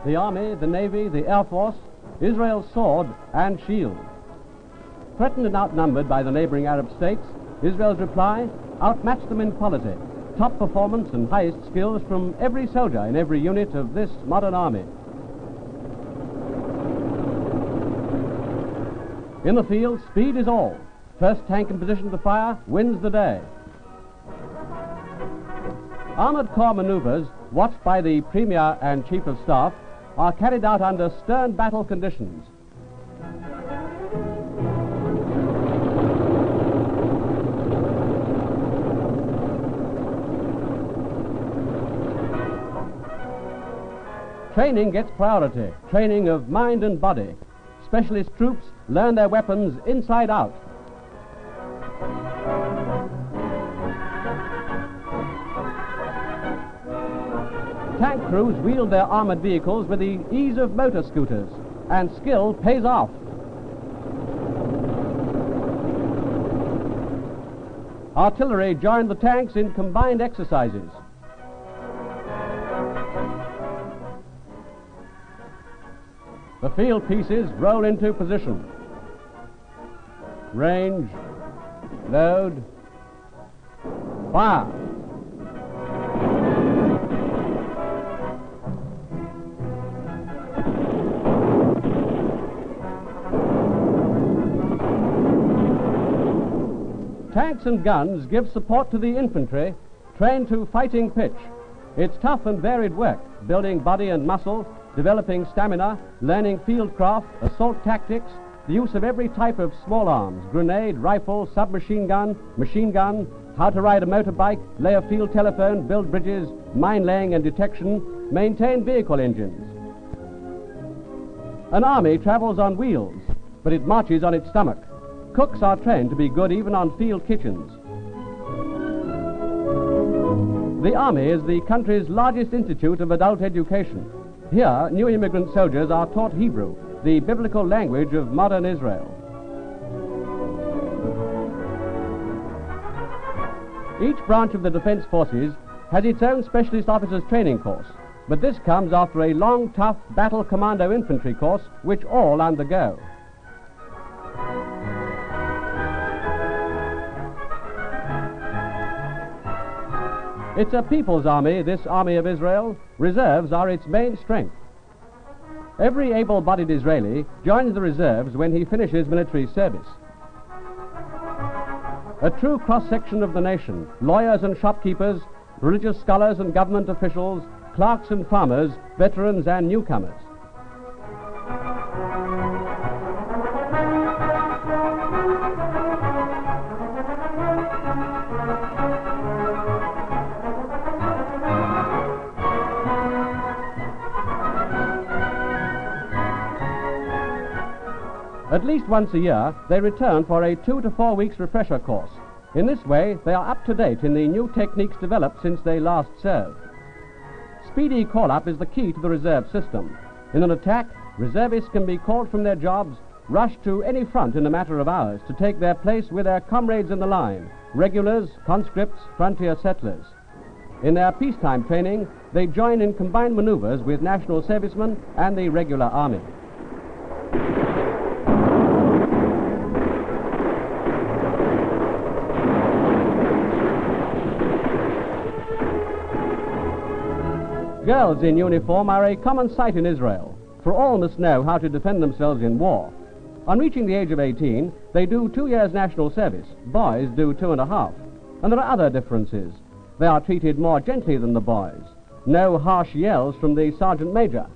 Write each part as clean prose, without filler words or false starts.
the Army, the Navy, the Air Force, Israel's sword and shield. Threatened and outnumbered by the neighboring Arab states, Israel's reply outmatched them in quality, top performance and highest skills from every soldier in every unit of this modern army. In the field, speed is all. First tank in position to fire wins the day. Armored corps maneuvers, watched by the Premier and Chief of Staff, are carried out under stern battle conditions. Training gets priority, training of mind and body. Specialist troops learn their weapons inside out. Tank crews wield their armored vehicles with the ease of motor scooters, and skill pays off. Artillery joined the tanks in combined exercises. The field pieces roll into position. Range, load, fire. Tanks and guns give support to the infantry, trained to fighting pitch. It's tough and varied work, building body and muscle, developing stamina, learning field craft, assault tactics, the use of every type of small arms, grenade, rifle, submachine gun, machine gun, how to ride a motorbike, lay a field telephone, build bridges, mine laying and detection, maintain vehicle engines. An army travels on wheels, but it marches on its stomach. Cooks are trained to be good even on field kitchens. The Army is the country's largest institute of adult education. Here, new immigrant soldiers are taught Hebrew, the biblical language of modern Israel. Each branch of the Defense Forces has its own specialist officers training course, but this comes after a long, tough battle commando infantry course which all undergo. It's a people's army, this Army of Israel. Reserves are its main strength. Every able-bodied Israeli joins the reserves when he finishes military service. A true cross-section of the nation, lawyers and shopkeepers, religious scholars and government officials, clerks and farmers, veterans and newcomers. At least once a year, they return for a 2 to 4 weeks refresher course. In this way, they are up to date in the new techniques developed since they last served. Speedy call-up is the key to the reserve system. In an attack, reservists can be called from their jobs, rushed to any front in a matter of hours to take their place with their comrades in the line, regulars, conscripts, frontier settlers. In their peacetime training, they join in combined maneuvers with national servicemen and the regular army. Girls in uniform are a common sight in Israel, for all must know how to defend themselves in war. On reaching the age of 18, they do 2 years national service. Boys do 2.5. And there are other differences. They are treated more gently than the boys. No harsh yells from the sergeant major.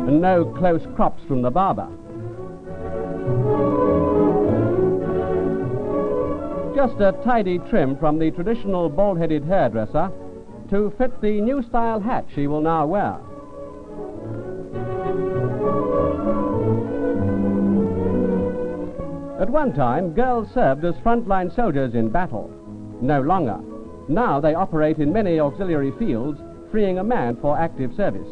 And no close crops from the barber. Just a tidy trim from the traditional bald-headed hairdresser to fit the new style hat she will now wear. At one time, girls served as frontline soldiers in battle. No longer. Now they operate in many auxiliary fields, freeing a man for active service.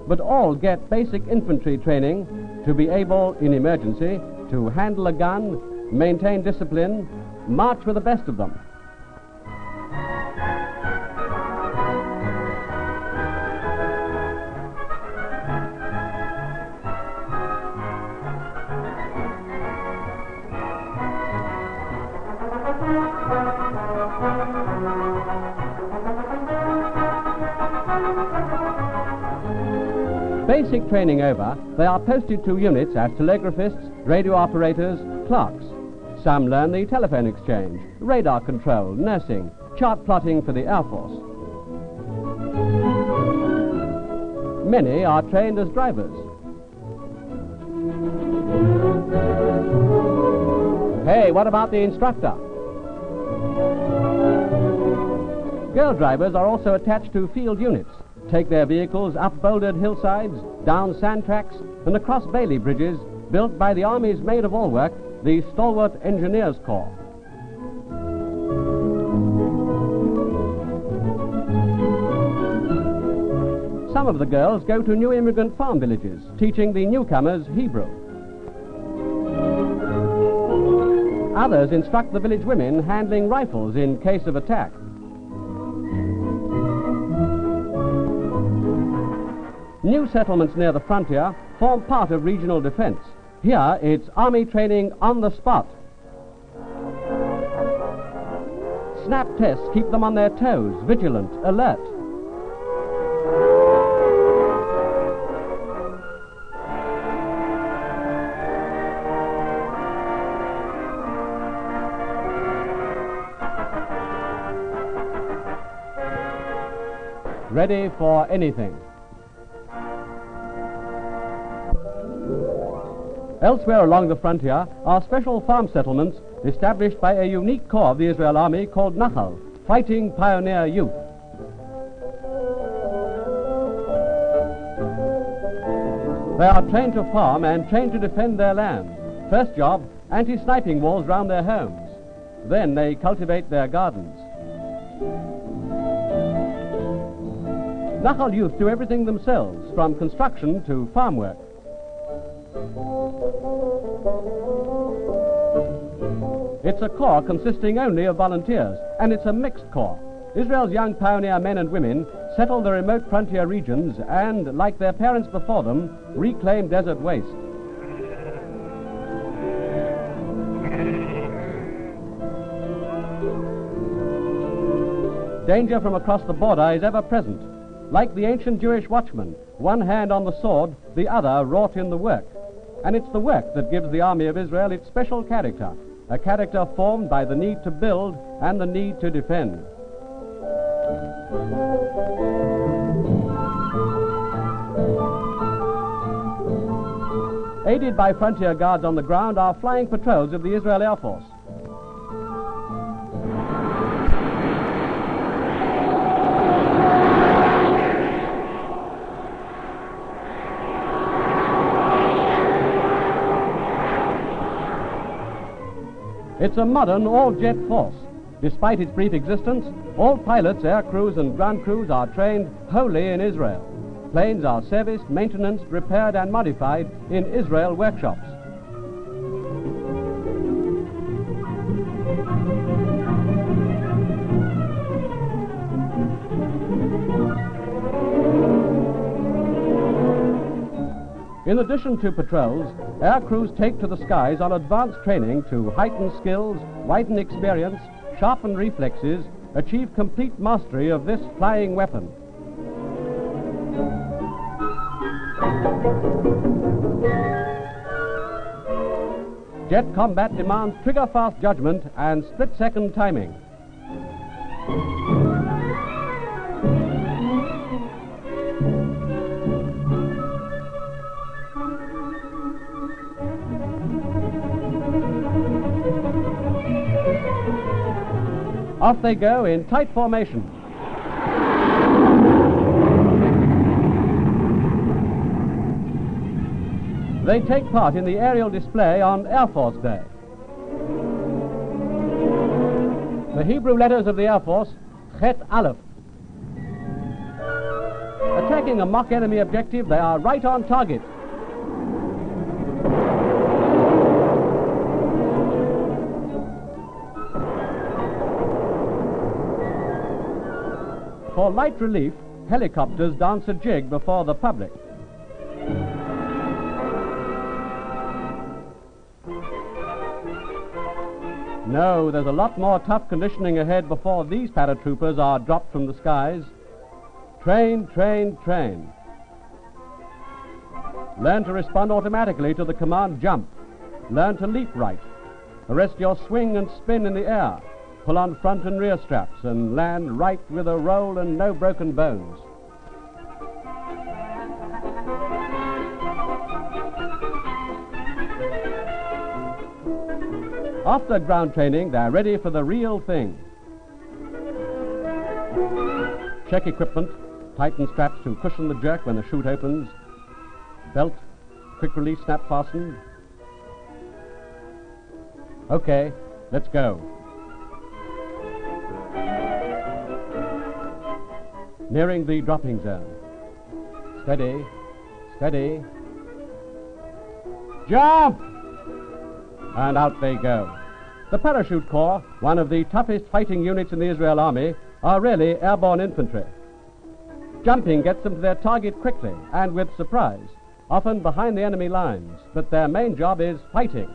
But all get basic infantry training to be able, in emergency, to handle a gun, maintain discipline, march with the best of them. Basic training over, they are posted to units as telegraphists, radio operators, clerks. Some learn the telephone exchange, radar control, nursing, chart plotting for the Air Force. Many are trained as drivers. Hey, what about the instructor? Girl drivers are also attached to field units, take their vehicles up bouldered hillsides, down sand tracks, and across Bailey bridges built by the Army's maid-of-all-work, the Stalwart Engineers Corps. Some of the girls go to new immigrant farm villages, teaching the newcomers Hebrew. Others instruct the village women handling rifles in case of attack. New settlements near the frontier form part of regional defense. Here, it's Army training on the spot. Snap tests keep them on their toes, vigilant, alert. Ready for anything. Elsewhere along the frontier are special farm settlements established by a unique corps of the Israel Army called Nachal, Fighting Pioneer Youth. They are trained to farm and trained to defend their land. First job, anti-sniping walls round their homes. Then they cultivate their gardens. Nachal youth do everything themselves, from construction to farm work. It's a corps consisting only of volunteers, and it's a mixed corps. Israel's young pioneer men and women settle the remote frontier regions and, like their parents before them, reclaim desert waste. Danger from across the border is ever present. Like the ancient Jewish watchman, one hand on the sword, the other wrought in the work. And it's the work that gives the Army of Israel its special character, a character formed by the need to build and the need to defend. Aided by frontier guards on the ground are flying patrols of the Israel Air Force. It's a modern all-jet force. Despite its brief existence, all pilots, air crews and ground crews are trained wholly in Israel. Planes are serviced, maintenanced, repaired and modified in Israel workshops. In addition to patrols, air crews take to the skies on advanced training to heighten skills, widen experience, sharpen reflexes, achieve complete mastery of this flying weapon. Jet combat demands trigger-fast judgment and split-second timing. Off they go in tight formation. They take part in the aerial display on Air Force Day. The Hebrew letters of the Air Force, Chet Aleph. Attacking a mock enemy objective, they are right on target. For light relief, helicopters dance a jig before the public. No, there's a lot more tough conditioning ahead before these paratroopers are dropped from the skies. Train, train, train. Learn to respond automatically to the command jump. Learn to leap right. Arrest your swing and spin in the air. Pull on front and rear straps and land right with a roll and no broken bones. After ground training, they're ready for the real thing. Check equipment, tighten straps to cushion the jerk when the chute opens. Belt, quick release snap fastened. Okay, let's go. Nearing the dropping zone. Steady, steady. Jump! And out they go. The Parachute Corps, one of the toughest fighting units in the Israel Army, are really airborne infantry. Jumping gets them to their target quickly and with surprise, often behind the enemy lines, but their main job is fighting.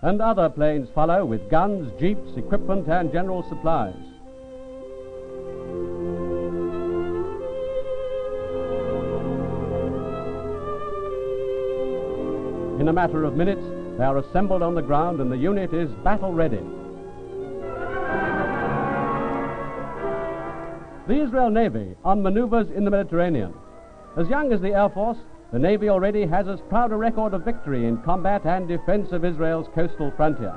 And other planes follow with guns, jeeps, equipment, and general supplies. In a matter of minutes, they are assembled on the ground and the unit is battle ready. The Israel Navy on maneuvers in the Mediterranean. As young as the Air Force, the Navy already has as proud a record of victory in combat and defense of Israel's coastal frontier.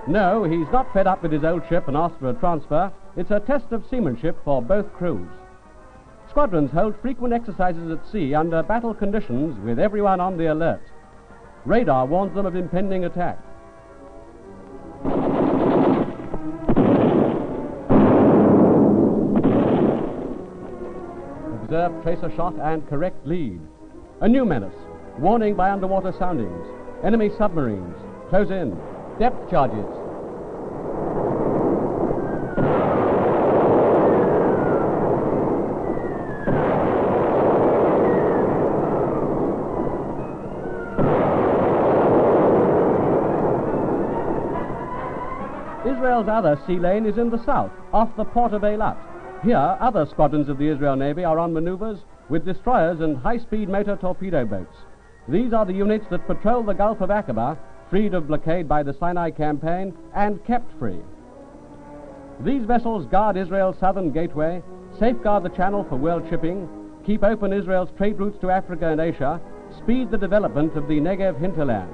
No, he's not fed up with his old ship and asked for a transfer. It's a test of seamanship for both crews. Squadrons hold frequent exercises at sea under battle conditions with everyone on the alert. Radar warns them of impending attack. Observe tracer shot and correct lead. A new menace. Warning by underwater soundings. Enemy submarines. Close in. Depth charges. Israel's other sea lane is in the south, off the port of Eilat. Here, other squadrons of the Israel Navy are on maneuvers with destroyers and high-speed motor torpedo boats. These are the units that patrol the Gulf of Aqaba, freed of blockade by the Sinai campaign and kept free. These vessels guard Israel's southern gateway, safeguard the channel for world shipping, keep open Israel's trade routes to Africa and Asia, speed the development of the Negev hinterland.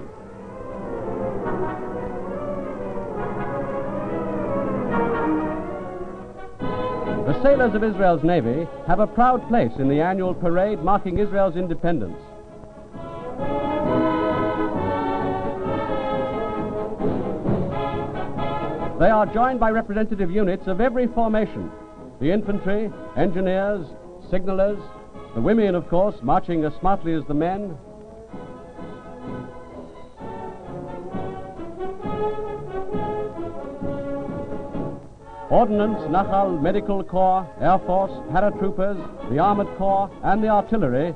The sailors of Israel's Navy have a proud place in the annual parade marking Israel's independence. They are joined by representative units of every formation: the infantry, engineers, signalers, the women, of course, marching as smartly as the men. Ordnance, Nahal, Medical Corps, Air Force, paratroopers, the Armored Corps, and the artillery